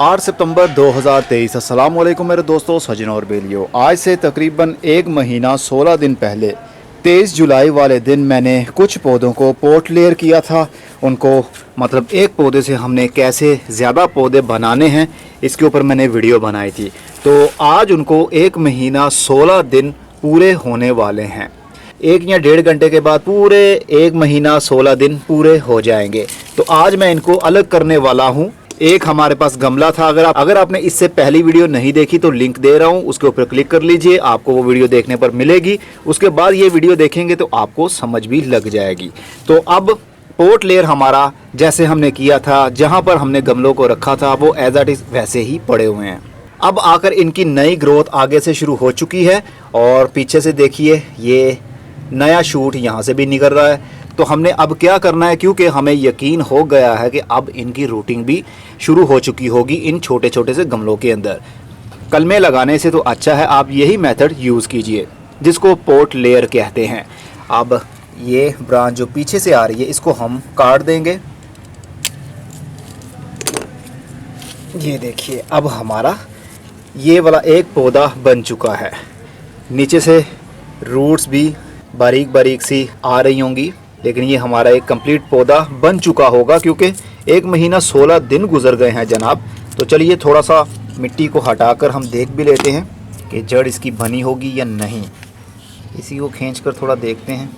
8 सितंबर 2023। अस्सलाम वालेकुम मेरे दोस्तों, सजनों और बेलियों। आज से तकरीबन 1 महीना 16 दिन पहले 23 जुलाई वाले दिन मैंने कुछ पौधों को पोट लेयर किया था। उनको मतलब एक पौधे से हमने कैसे ज़्यादा पौधे बनाने हैं इसके ऊपर मैंने वीडियो बनाई थी। तो आज उनको 1 महीना 16 दिन पूरे होने वाले हैं। 1 या 1.5 घंटे के बाद पूरे 1 महीना 16 दिन पूरे हो जाएंगे। तो आज मैं इनको अलग करने वाला हूँ। एक हमारे पास गमला था, अगर आपने इससे पहली वीडियो नहीं देखी तो लिंक दे रहा हूँ, उसके ऊपर क्लिक कर लीजिए, आपको वो वीडियो देखने पर मिलेगी। उसके बाद ये वीडियो देखेंगे तो आपको समझ भी लग जाएगी। तो अब पोट लेयर हमारा जैसे हमने किया था, जहाँ पर हमने गमलों को रखा था वो एज इट इज़ वैसे ही पड़े हुए हैं। अब आकर इनकी नई ग्रोथ आगे से शुरू हो चुकी है और पीछे से देखिए ये नया शूट यहाँ से भी निकल रहा है। तो हमने अब क्या करना है, क्योंकि हमें यकीन हो गया है कि अब इनकी रूटिंग भी शुरू हो चुकी होगी इन छोटे छोटे से गमलों के अंदर। कलमे लगाने से तो अच्छा है आप यही मेथड यूज़ कीजिए जिसको पोट लेयर कहते हैं। अब ये ब्रांच जो पीछे से आ रही है इसको हम काट देंगे। ये देखिए अब हमारा ये वाला एक पौधा बन चुका है। नीचे से रूट्स भी बारीक बारीक सी आ रही होंगी, लेकिन ये हमारा एक कंप्लीट पौधा बन चुका होगा क्योंकि 1 महीना 16 दिन गुजर गए हैं जनाब। तो चलिए थोड़ा सा मिट्टी को हटाकर हम देख भी लेते हैं कि जड़ इसकी बनी होगी या नहीं। इसी को खींचकर थोड़ा देखते हैं।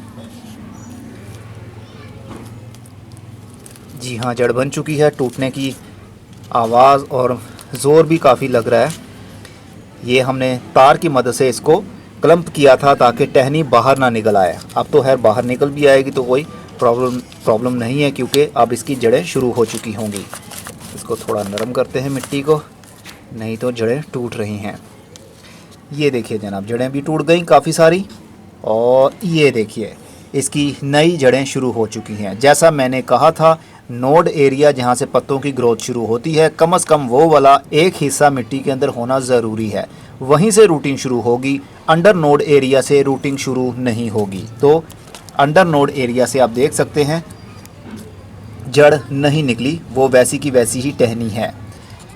जी हाँ, जड़ बन चुकी है। टूटने की आवाज़ और ज़ोर भी काफ़ी लग रहा है। ये हमने तार की मदद से इसको क्लम्प किया था ताकि टहनी बाहर ना निकल आए। अब तो खैर बाहर निकल भी आएगी तो कोई प्रॉब्लम नहीं है क्योंकि अब इसकी जड़ें शुरू हो चुकी होंगी। इसको थोड़ा नरम करते हैं मिट्टी को, नहीं तो जड़ें टूट रही हैं। ये देखिए जनाब, जड़ें भी टूट गई काफ़ी सारी और ये देखिए इसकी नई जड़ें शुरू हो चुकी हैं। जैसा मैंने कहा था, नोड एरिया जहाँ से पत्तों की ग्रोथ शुरू होती है कम से कम वो वाला एक हिस्सा मिट्टी के अंदर होना ज़रूरी है, वहीं से रूटिंग शुरू होगी। अंडर नोड एरिया से रूटिंग शुरू नहीं होगी। तो अंडर नोड एरिया से आप देख सकते हैं जड़ नहीं निकली, वो वैसी की वैसी ही टहनी है।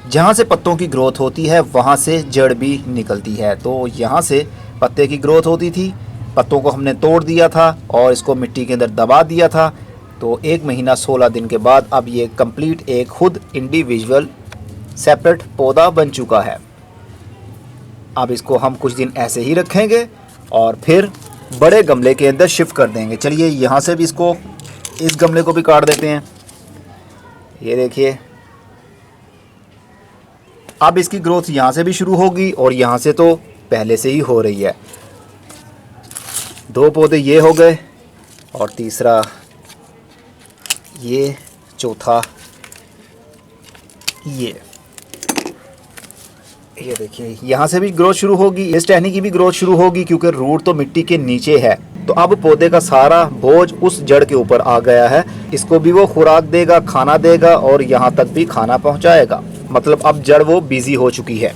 जहाँ से पत्तों की ग्रोथ होती है वहाँ से जड़ भी निकलती है। तो यहाँ से पत्ते की ग्रोथ होती थी, पत्तों को हमने तोड़ दिया था और इसको मिट्टी के अंदर दबा दिया था। तो 1 महीना 16 दिन के बाद अब ये कंप्लीट एक खुद इंडिविजुअल सेपरेट पौधा बन चुका है। अब इसको हम कुछ दिन ऐसे ही रखेंगे और फिर बड़े गमले के अंदर शिफ्ट कर देंगे। चलिए यहाँ से भी इसको, इस गमले को भी काट देते हैं। ये देखिए अब इसकी ग्रोथ यहाँ से भी शुरू होगी और यहाँ से तो पहले से ही हो रही है। 2 पौधे ये हो गए और तीसरा ये, चौथा ये देखिए यहाँ से भी ग्रोथ शुरू होगी, इस टहनी की भी ग्रोथ शुरू होगी क्योंकि रूट तो मिट्टी के नीचे है। तो अब पौधे का सारा बोझ उस जड़ के ऊपर आ गया है। इसको भी वो खुराक देगा, खाना देगा और यहाँ तक भी खाना पहुँचाएगा। मतलब अब जड़ वो बिजी हो चुकी है।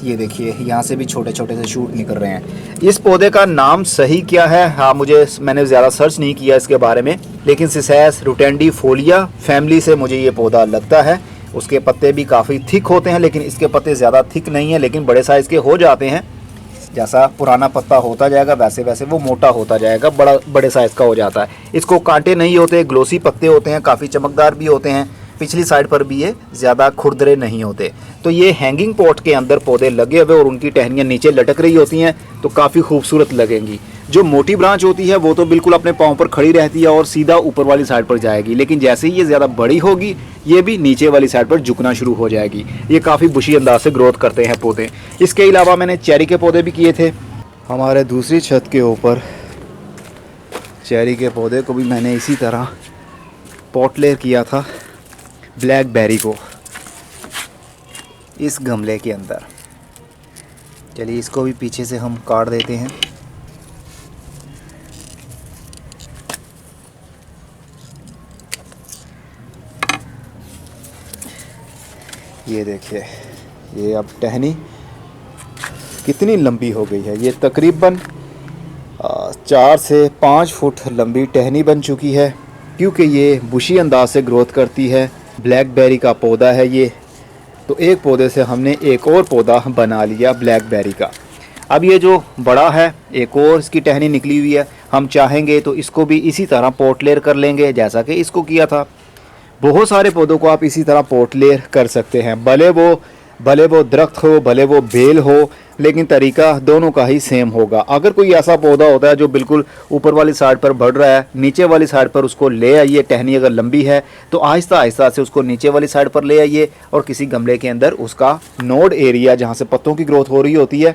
ये देखिए यहाँ से भी छोटे छोटे से शूट निकल रहे हैं। इस पौधे का नाम सही क्या है, मैंने ज़्यादा सर्च नहीं किया इसके बारे में, लेकिन सिसैस रुटेंडिफोलिया फैमिली से मुझे ये पौधा लगता है। उसके पत्ते भी काफ़ी थिक होते हैं, लेकिन इसके पत्ते ज़्यादा थिक नहीं है, लेकिन बड़े साइज़ के हो जाते हैं। जैसा पुराना पत्ता होता जाएगा वैसे वैसे वो मोटा होता जाएगा, बड़े साइज़ का हो जाता है। इसको कांटे नहीं होते, ग्लोसी पत्ते होते हैं, काफ़ी चमकदार भी होते हैं। पिछली साइड पर भी ये ज़्यादा खुरदरे नहीं होते। तो ये हैंगिंग पॉट के अंदर पौधे लगे हुए और उनकी टहनियाँ नीचे लटक रही होती हैं तो काफ़ी खूबसूरत लगेंगी। जो मोटी ब्रांच होती है वो तो बिल्कुल अपने पाँव पर खड़ी रहती है और सीधा ऊपर वाली साइड पर जाएगी, लेकिन जैसे ही ये ज़्यादा बड़ी होगी ये भी नीचे वाली साइड पर झुकना शुरू हो जाएगी। ये काफ़ी बुशी अंदाज से ग्रोथ करते हैं पौधे। इसके अलावा मैंने चेरी के पौधे भी किए थे। हमारे दूसरी छत के ऊपर चेरी के पौधे को भी मैंने इसी तरह पॉट लेयर किया था, ब्लैकबेरी को, इस गमले के अंदर। चलिए इसको भी पीछे से हम काट देते हैं। ये देखिए ये अब टहनी कितनी लंबी हो गई है। ये तकरीबन 4 से 5 फुट लंबी टहनी बन चुकी है क्योंकि ये बुशी अंदाज से ग्रोथ करती है। ब्लैकबेरी का पौधा है ये। तो एक पौधे से हमने एक और पौधा बना लिया ब्लैकबेरी का। अब ये जो बड़ा है एक और इसकी टहनी निकली हुई है, हम चाहेंगे तो इसको भी इसी तरह पोर्ट लेयर कर लेंगे जैसा कि इसको किया था। बहुत सारे पौधों को आप इसी तरह पोर्ट लेयर कर सकते हैं, भले वो दरख्त हो भले वो बेल हो, लेकिन तरीका दोनों का ही सेम होगा। अगर कोई ऐसा पौधा होता है जो बिल्कुल ऊपर वाली साइड पर बढ़ रहा है, नीचे वाली साइड पर उसको ले आइए। टहनी अगर लंबी है तो आहिस्ता आहिस्ता से उसको नीचे वाली साइड पर ले आइए और किसी गमले के अंदर उसका नोड एरिया जहाँ से पत्तों की ग्रोथ हो रही होती है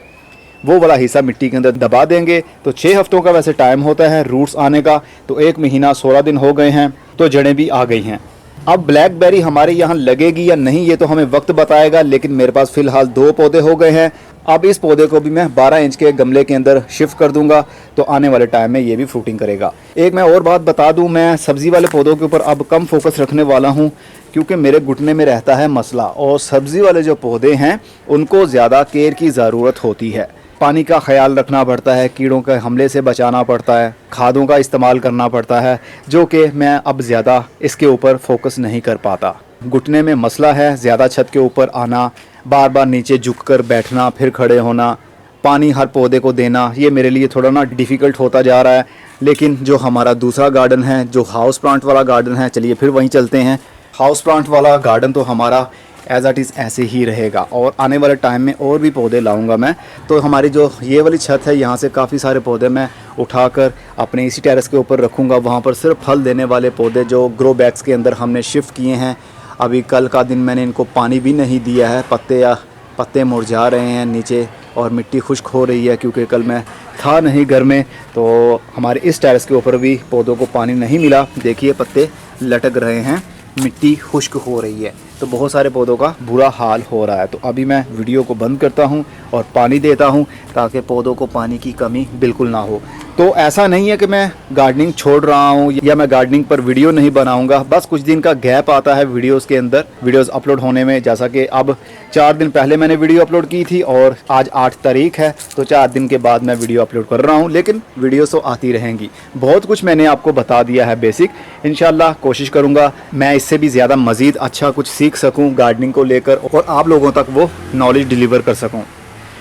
वो वाला हिस्सा मिट्टी के अंदर दबा देंगे। तो 6 हफ्तों का वैसे टाइम होता है रूट्स आने का, तो 1 महीना 16 दिन हो गए हैं, तो जड़ें भी आ गई हैं। अब ब्लैकबेरी हमारे यहाँ लगेगी या नहीं ये तो हमें वक्त बताएगा, लेकिन मेरे पास फ़िलहाल 2 पौधे हो गए हैं। अब इस पौधे को भी मैं 12 इंच के गमले के अंदर शिफ्ट कर दूंगा, तो आने वाले टाइम में ये भी फ्रूटिंग करेगा। एक मैं और बात बता दूं, मैं सब्ज़ी वाले पौधों के ऊपर अब कम फोकस रखने वाला हूं, क्योंकि मेरे घुटने में रहता है मसला, और सब्ज़ी वाले जो पौधे हैं उनको ज़्यादा केयर की ज़रूरत होती है। पानी का ख्याल रखना पड़ता है, कीड़ों के हमले से बचाना पड़ता है, खादों का इस्तेमाल करना पड़ता है, जो कि मैं अब ज़्यादा इसके ऊपर फोकस नहीं कर पाता। घुटने में मसला है, ज़्यादा छत के ऊपर आना, बार बार नीचे झुककर बैठना, फिर खड़े होना, पानी हर पौधे को देना, ये मेरे लिए थोड़ा ना डिफ़िकल्ट होता जा रहा है। लेकिन जो हमारा दूसरा गार्डन है, जो हाउस प्लांट वाला गार्डन है, चलिए फिर वहीं चलते हैं। हाउस प्लांट वाला गार्डन तो हमारा एज़ इट इज़ ऐसे ही रहेगा, और आने वाले टाइम में और भी पौधे लाऊंगा मैं। तो हमारी जो ये वाली छत है, यहाँ से काफ़ी सारे पौधे मैं उठाकर अपने इसी टेरेस के ऊपर रखूँगा। वहाँ पर सिर्फ फल देने वाले पौधे जो ग्रो बैग्स के अंदर हमने शिफ्ट किए हैं। अभी कल का दिन मैंने इनको पानी भी नहीं दिया है, पत्ते मुरझा रहे हैं नीचे और मिट्टी खुश्क हो रही है, क्योंकि कल मैं था नहीं घर में। तो हमारे इस टेरेस के ऊपर भी पौधों को पानी नहीं मिला, देखिए पत्ते लटक रहे हैं, मिट्टी खुश्क हो रही है, तो बहुत सारे पौधों का बुरा हाल हो रहा है। तो अभी मैं वीडियो को बंद करता हूं और पानी देता हूं, ताकि पौधों को पानी की कमी बिल्कुल ना हो। तो ऐसा नहीं है कि मैं गार्डनिंग छोड़ रहा हूं या मैं गार्डनिंग पर वीडियो नहीं बनाऊंगा, बस कुछ दिन का गैप आता है वीडियोस के अंदर, वीडियोस अपलोड होने में। जैसा कि अब 4 दिन पहले मैंने वीडियो अपलोड की थी और आज 8 तारीख है, तो 4 दिन के बाद मैं वीडियो अपलोड कर रहा हूँ, लेकिन वीडियोस तो आती रहेंगी। बहुत कुछ मैंने आपको बता दिया है बेसिक, इंशाल्लाह कोशिश करूँगा मैं इससे भी ज़्यादा मज़ीद अच्छा कुछ सीख सकूँ गार्डनिंग को लेकर, और आप लोगों तक वो नॉलेज डिलीवर कर सकूँ।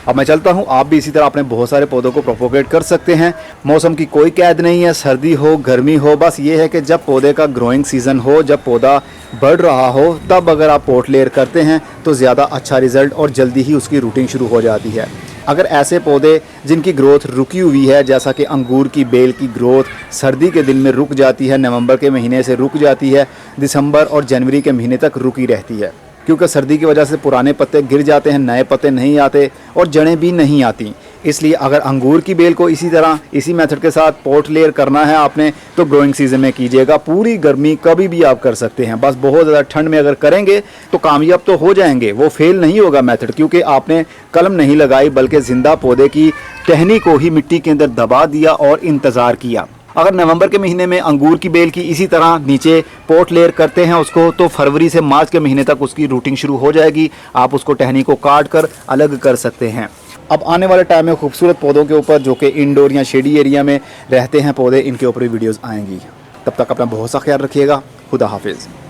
अब मैं चलता हूँ, आप भी इसी तरह अपने बहुत सारे पौधों को प्रोपोगेट कर सकते हैं। मौसम की कोई कैद नहीं है, सर्दी हो गर्मी हो, बस ये है कि जब पौधे का ग्रोइंग सीज़न हो, जब पौधा बढ़ रहा हो, तब अगर आप पोर्ट लेयर करते हैं तो ज़्यादा अच्छा रिज़ल्ट और जल्दी ही उसकी रूटिंग शुरू हो जाती है। अगर ऐसे पौधे जिनकी ग्रोथ रुकी हुई है, जैसा कि अंगूर की बेल की ग्रोथ सर्दी के दिन में रुक जाती है, नवंबर के महीने से रुक जाती है, दिसंबर और जनवरी के महीने तक रुकी रहती है, क्योंकि सर्दी की वजह से पुराने पत्ते गिर जाते हैं, नए पत्ते नहीं आते और जड़ें भी नहीं आती। इसलिए अगर अंगूर की बेल को इसी तरह इसी मेथड के साथ पोर्ट लेयर करना है आपने, तो ग्रोइंग सीजन में कीजिएगा। पूरी गर्मी कभी भी आप कर सकते हैं, बस बहुत ज़्यादा ठंड में अगर करेंगे तो कामयाब तो हो जाएंगे, वो फेल नहीं होगा मेथड, क्योंकि आपने कलम नहीं लगाई बल्कि ज़िंदा पौधे की टहनी को ही मिट्टी के अंदर दबा दिया और इंतज़ार किया। अगर नवंबर के महीने में अंगूर की बेल की इसी तरह नीचे पोर्ट लेयर करते हैं उसको, तो फरवरी से मार्च के महीने तक उसकी रूटिंग शुरू हो जाएगी। आप उसको टहनी को काट कर अलग कर सकते हैं। अब आने वाले टाइम में खूबसूरत पौधों के ऊपर जो कि इंडोर या शेडी एरिया में रहते हैं पौधे, इनके ऊपर वीडियोज़ आएंगी। तब तक अपना बहुत सा ख्याल रखिएगा। खुदा हाफिज़।